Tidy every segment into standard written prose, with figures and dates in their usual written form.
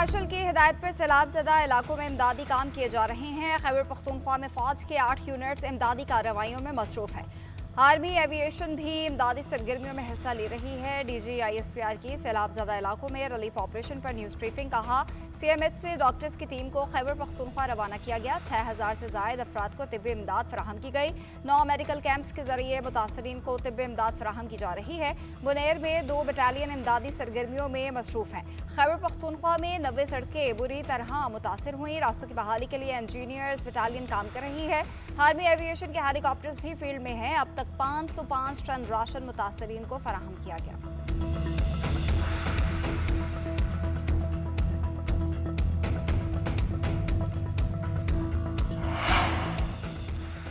Martial की हिदायत पर सैलाबज़दा इलाकों में इमदादी काम किए जा रहे हैं। खैबर पख्तूनख्वा में फौज के 8 यूनिट्स इमदादी कार्रवाइयों में मसरूफ है। आर्मी एविएशन भी इमदादी सरगर्मियों में हिस्सा ले रही है। DGISPR की सैलाबज़दा इलाकों में रिलीफ ऑपरेशन पर न्यूज़ ब्रीफिंग। कहा CMH से डॉक्टर्स की टीम को खैबर पख्तूनख्वा रवाना किया गया। 6000 से ज़ायद अफराद को तिब्बी इमदाद फराहम की गई। 9 मेडिकल कैंप्स के जरिए मुतासरीन को तिब्बी इमदाद फराहम की जा रही है। बुनेर में 2 बटालियन इमदादी सरगर्मियों में मसरूफ हैं। खैबर पख्तूनख्वा में 90 सड़कें बुरी तरह मुतासर हुई। रास्तों की बहाली के लिए इंजीनियर्स बटालियन काम कर रही है। आर्मी एविएशन के हेलीकॉप्टर्स भी फील्ड में हैं। अब तक 505 टन राशन मुतासरीन को फराहम किया गया।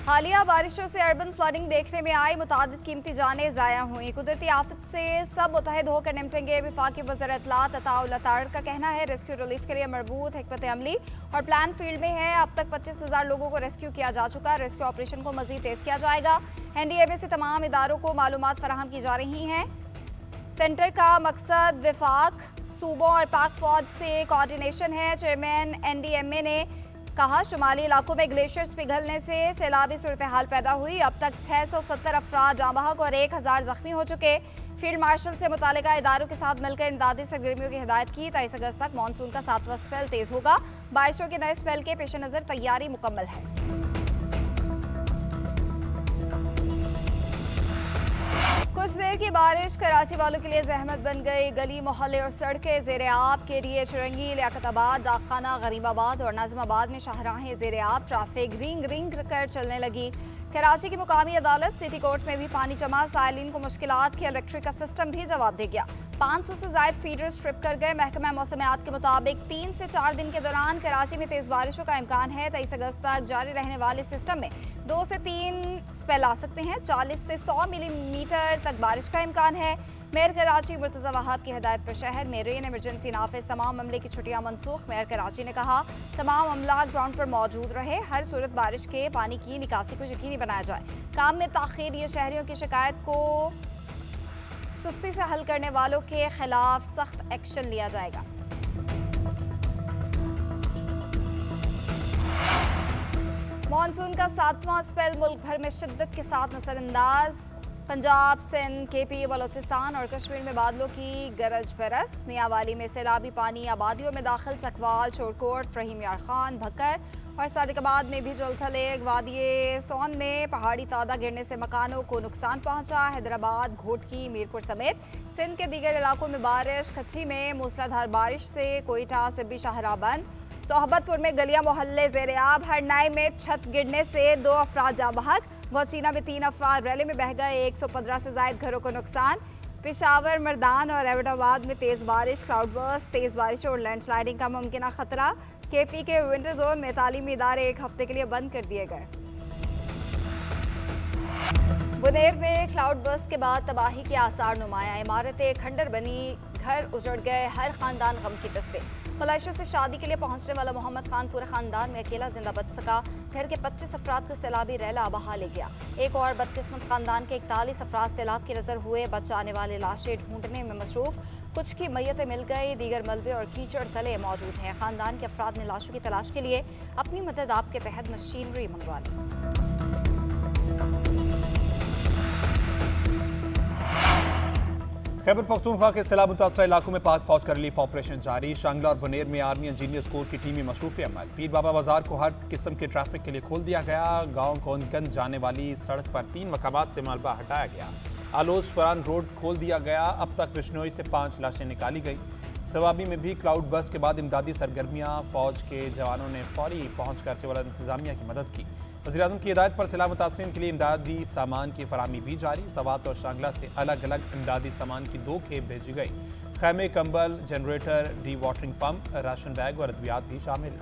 हालिया बारिशों से अर्बन फ्लडिंग देखने में आई। मुतादिद कीमती जानें ज़ाया हुई। कुदरती आफत से सब मुतहद होकर निपटेंगे। वफाकी वज़ीर इत्तलात अताउल अतार का कहना है रेस्क्यू रिलीफ के लिए मरबूत हिकमत अमली और प्लान फील्ड में है। अब तक 25,000 लोगों को रेस्क्यू किया जा चुका। रेस्क्यू ऑपरेशन को मज़ीद तेज़ किया जाएगा। NDMA से तमाम इदारों को मालूमात फराहम की जा रही हैं। सेंटर का मकसद विफाक, सूबों और पाक फौज से कोऑर्डिनेशन है। चेयरमैन NDMA ने कहा शुमाली इलाकों में ग्लेशियर्स पिघलने से सैलाबी सूरत हाल पैदा हुई। अब तक 670 अफराद जाँ बहक और 1000 जख्मी हो चुके। फील्ड मार्शल से मुतालिका इदारों के साथ मिलकर इमदादी सरगर्मियों की हिदायत की। 23 अगस्त तक मानसून का 7वां स्पेल तेज होगा। बारिशों के नए स्पेल के पेश नज़र तैयारी मुकम्मल है। कुछ देर की बारिश कराची वालों के लिए जहमत बन गई। गली मोहल्ले और सड़कें ज़ेरे आब के लिए चुरंगी, लियाकताबाद, डाकखाना, गरीबाबाद और नाज़िमाबाद में शाहराहें ज़ेरे आब। ट्रैफिक रिंग रिंग कर चलने लगी। कराची की मुकामी अदालत सिटी कोर्ट में भी पानी जमा। साइलिन को मुश्किलात के इलेक्ट्रिक का सिस्टम भी जवाब दे गया। 500 से ज़ायद फीडर स्ट्रिप कर गए। महकमा मौसमियात के मुताबिक 3 से 4 दिन के दौरान कराची में तेज़ बारिशों का इम्कान है। 23 अगस्त तक जारी रहने वाले सिस्टम में 2 से 3 स्पेल आ सकते हैं। 40 से 100 मिलीमीटर तक बारिश का इम्कान है। मेयर कराची मुर्तज़ा वहाब की हिदायत पर शहर में रेन इमरजेंसी नाफिज। तमाम अमले की छुट्टियां मनसूख। मेयर कराची ने कहा तमाम अमला ग्राउंड पर मौजूद रहे। हर सूरत बारिश के पानी की निकासी को यकीनी बनाया जाए। काम में ताख़ीर या शहरियों की शिकायत को सुस्ती से हल करने वालों के खिलाफ सख्त एक्शन लिया जाएगा। मानसून का 7वां स्पेल मुल्क भर में शिद्दत के साथ नजरअंदाज। पंजाब, सिंध, KP, बलोचिस्तान और कश्मीर में बादलों की गरज बरस। मियांवाली में सैलाबी पानी आबादियों में दाखिल। चकवाल, शोरकोट, फहीम यार खान, भक्कर और सादिकाबाद में भी जलथल। वादी सोन में पहाड़ी तादा गिरने से मकानों को नुकसान पहुंचा। हैदराबाद, घोटकी, मीरपुर समेत सिंध के दीगर इलाकों में बारिश। कच्ची में मूसलाधार बारिश से कोयटा, सिब्बी, शाहरा बंद। सोहबतपुर में गलियां मोहल्ले ज़ेरे आब। हरनाई में छत गिरने से 2 अफराद जाँ बहक। गौचीना में 3 अफराद रैली में बह गए। 115 से ज़ायद घरों को नुकसान। पेशावर, मर्दान और एबटाबाद में तेज़ बारिश, क्लाउड बर्स्ट, तेज़ बारिश और लैंडस्लाइडिंग का मुमकिन खतरा। KP के विंटर जोन में तालीमी इदारे 1 हफ्ते के लिए बंद कर दिए गए। बुनेर में क्लाउड बर्स्ट के बाद तबाही के आसार नुमाया। इमारतें खंडर बनी, घर उजड़ गए। हर खानदान गम की तस्वीर। मलेशिया से शादी के लिए पहुंचने वाला मोहम्मद खान पूरे खानदान में अकेला जिंदा बच सका। घर के 25 अफराद को सैलाबी रैला बहा ले गया। एक और बदकिस्मत खानदान के 41 अफराद सैलाब की नजर हुए। बचाने वाले लाशें ढूंढने में मसरूफ। कुछ की मैयतें मिल गई, दीगर मलबे और कीचड़ तले मौजूद हैं। खानदान के अफराद ने लाशों की तलाश के लिए अपनी मदद आप के तहत मशीनरी मंगवा ली। खैबर पख्तूनख्वा के सैलाब मुतासरा इलाकों में पाक फौज का रिलीफ ऑपरेशन जारी। शांगला और बुनेर में आर्मी इंजीनियर्स कोर की टीमें मसरूफ अमल। पीर बाबा बाजार को हर किस्म के ट्रैफिक के लिए खोल दिया गया। गांव कोनगंज जाने वाली सड़क पर 3 मकामात से मलबा हटाया गया। आलोच फरान रोड खोल दिया गया। अब तक बिश्नोई से 5 लाशें निकाली गई। सवाबी में भी क्लाउड बर्स्ट के बाद इमदादी सरगर्मियाँ। फौज के जवानों ने फौरी पहुँच कर सिविल इंतजामिया की मदद की। वज़ीर-ए-आज़म की हिदायत पर सैलाब मुतासरीन के लिए इमदादी सामान की फराहमी भी जारी। सवात और शांगला से अलग अलग इमदादी सामान की 2 खेप भेजी गई। खैमे, कंबल, generator, D watering pump, ration bag और अद्वियात भी शामिल।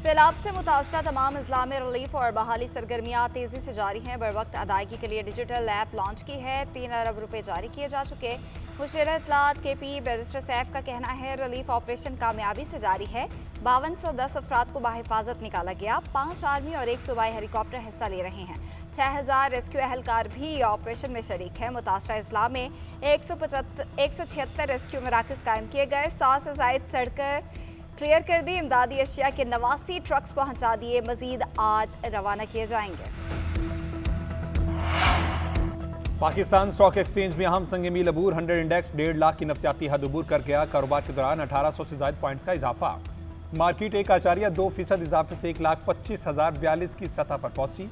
सैलाब से मुतासरा तमाम अजला में रिलीफ और बहाली सरगर्मियाँ तेज़ी से जारी हैं। बर वक्त अदायगी के लिए डिजिटल ऐप लॉन्च की है। 3 अरब रुपए जारी किए जा चुके। मुशीर इत्तलात KP बैरिस्टर सैफ का कहना है रिलीफ ऑपरेशन कामयाबी से जारी है। 5210 अफराद को बाहिफाजत निकाला गया। 5 आर्मी और 1 सूबाई हेलीकॉप्टर हिस्सा ले रहे हैं। 6000 रेस्क्यू एहलकार भी ऑपरेशन में शरीक है। मुतासरा अजला में 176 रेस्क्यू मराकज कायम किए गए। 100 से ज़ायद सड़कें क्लियर कर दी। इमदादी अशिया के 89 ट्रक्स पहुंचा दिए। मजीद आज रवाना किए जाएंगे। पाकिस्तान स्टॉक एक्सचेंज में अहम संग मील अबूर 100 इंडेक्स 1.5 लाख की नफ्सियाती हद अबूर कर गया। कारोबार के दौरान 1800 से ज्यादा पॉइंट्स का इजाफा। मार्केट 1.2% इजाफे से 1,25,042 की सतह पर पहुंची।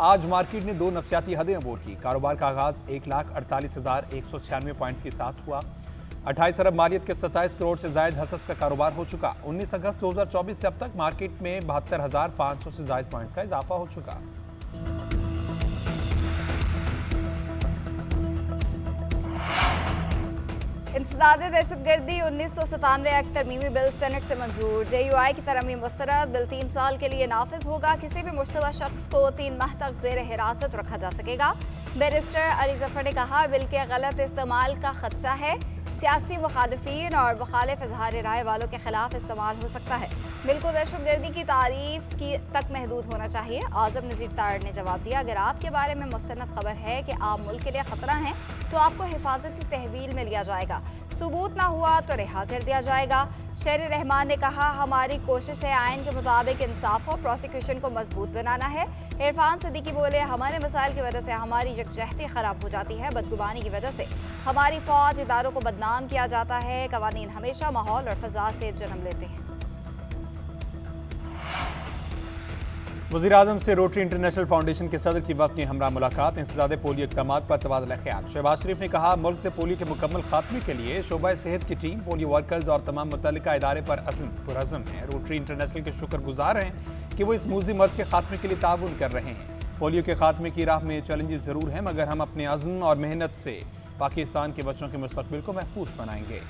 आज मार्केट ने 2 नफ्सियाती हदें अबूर की। कारोबार का आगाज 1,48,196 पॉइंट्स के साथ हुआ। 28 अरब मालियत के 27 करोड़ से जायद हसद का कारोबार हो चुका। 19 अगस्त 2024 से अब तक मार्केट में 72,500 से जायद पॉइंट्स का इजाफा हो चुका। इंसदाद दहशतगर्दी 1997 एक्ट तरमीमी बिल सेनेट से मंजूर। JUI की तरमीम मुस्तरद। बिल 3 साल के लिए नाफिज होगा। किसी भी मुश्तबा शख्स को 3 माह तक जेर हिरासत रखा जा सकेगा। बैरिस्टर अली जफर ने कहा बिल के गलत इस्तेमाल का खदशा है। सियासी मुखालिफिन और मुखालिफ इजहार राय वालों के खिलाफ इस्तेमाल हो सकता है। बिल को दहशतगर्दी की तारीफ की तक महदूद होना चाहिए। आजम नजीर तारड़ ने जवाब दिया अगर आपके बारे में मुस्तनद खबर है कि आप मुल्क के लिए खतरा हैं तो आपको हिफाजत की तहवील में लिया जाएगा। सबूत ना हुआ तो रिहा कर दिया जाएगा। शेर रहमान ने कहा हमारी कोशिश है आइन के मुताबिक इंसाफ और प्रोसिक्यूशन को मजबूत बनाना है। इरफान सिद्दीकी बोले हमारे मसाइल की वजह से हमारी यकजहती खराब हो जाती है। बदगुमानी की वजह से हमारी फौज इदारों को बदनाम किया जाता है। कवानीन हमेशा माहौल और फजा से जन्म लेते हैं। वज़ीर-ए-आज़म से रोटरी इंटरनेशनल फाउंडेशन के सदर की वक्त की हमरा मुलाकात। इंसदादे पोलियो इक़दामात पर तबादला ख्याल। शहबाज शरीफ ने कहा मुल्क से पोलियो के मुकम्मल खात्मे के लिए शोबा सेहत की टीम, पोलियो वर्कर्स और तमाम मुतल्लिका इदारे पर पुरअज़्म है। रोटरी इंटरनेशनल के शुक्रगुजार हैं कि वो इस मूज़ी मर्ज़ के खात्मे के लिए ताउन कर रहे हैं। पोलियो के खात्मे की राह में चैलेंजेस ज़रूर हैं मगर हम अपने अज़्म और मेहनत से पाकिस्तान के बच्चों के मुस्तक़बिल को महफूज बनाएंगे।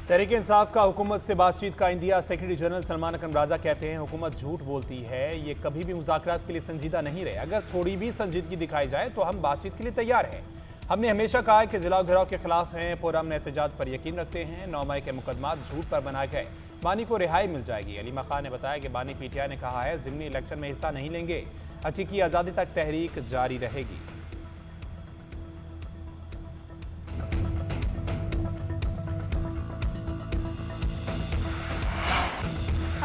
तहरीक इंसाफ का हुकूमत से बातचीत का इंडिया सेक्रेटरी जनरल सलमान अकरम राजा कहते हैं हुकूमत झूठ बोलती है। ये कभी भी मुज़ाकरात के लिए संजीदा नहीं रहे। अगर थोड़ी भी संजीदगी दिखाई जाए तो हम बातचीत के लिए तैयार हैं। हमने हमेशा कहा है कि जिला घिराव के खिलाफ हैं। पुरअमन एहतजाज पर यकीन रखते हैं। 9 मई के मुकदमात झूठ पर बनाए गए। बानी को रिहाई मिल जाएगी। अलीमा खान ने बताया कि बानी PTI ने कहा है ज़िमनी इलेक्शन में हिस्सा नहीं लेंगे। हकीकी आज़ादी तक तहरीक जारी रहेगी।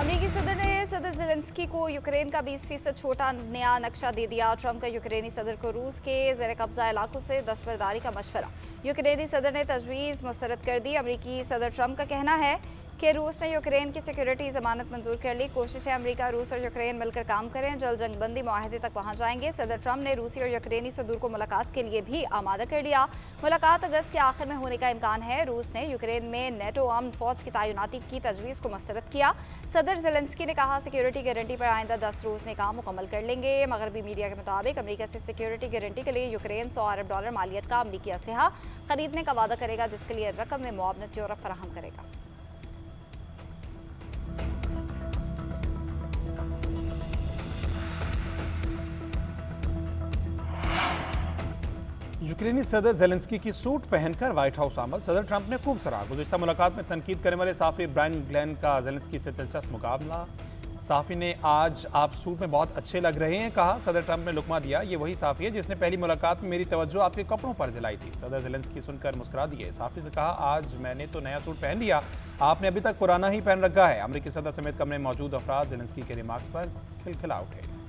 अमेरिकी सदर ने सदर ज़ेलेंस्की को यूक्रेन का 20% छोटा नया नक्शा दे दिया। ट्रंप का यूक्रेनी सदर को रूस के ज़ेर कब्जा इलाकों से दस्तबरदारी का मशवरा। यूक्रेनी सदर ने तजवीज़ मुस्तरद कर दी। अमेरिकी सदर ट्रंप का कहना है कि रूस ने यूक्रेन की सिक्योरिटी जमानत मंजूर कर ली। कोशिश है अमेरिका, रूस और यूक्रेन मिलकर काम करें। जल्द जंगबंदी माहदे तक पहुंच जाएंगे। सदर ट्रंप ने रूसी और यूक्रेनी सदूर को मुलाकात के लिए भी आमादा कर लिया। मुलाकात अगस्त के आखिर में होने का इम्कान है। रूस ने यूक्रेन में नेटो आर्म्ड फौज की तैनाती की तजवीज़ को मुस्तरद किया। सदर ज़ेलेंस्की ने कहा सिक्योरिटी गारंटी पर आइंदा 10 रोज़ में काम मुकम्मल कर लेंगे। मगरबी मीडिया के मुताबिक अमेरिका से सिक्योरिटी गारंटी के लिए यूक्रेन $100 अरब मालियत का अमरीकी असलहा खरीदने का वादा करेगा जिसके लिए रकम में मुआवनत यूरोप फराहम करेगा। यूक्रेनी सदर ज़ेलेंस्की की सूट पहनकर व्हाइट हाउस आमद। सदर ट्रंप ने खूब सराहा। गुज़िश्ता मुलाकात में तनकीद करने वाले साफ़ी ब्रायन ग्लेन का ज़ेलेंस्की से दिलचस्प मुकाबला। साफ़ी ने आज आप सूट में बहुत अच्छे लग रहे हैं कहा। सदर ट्रंप ने लुकमा दिया। ये वही साफ़ी है जिसने पहली मुलाकात में मेरी तवज्जो आपके कपड़ों पर दिलाई थी। सदर ज़ेलेंस्की सुनकर मुस्कुरा दिए। साफ़ी से कहा आज मैंने तो नया सूट पहन लिया, आपने अभी तक पुराना ही पहन रखा है। अमेरिकी सदर समेत कमरे में मौजूद अफराद ज़ेलेंस्की के रिमार्क्स पर खिलखिला उठे।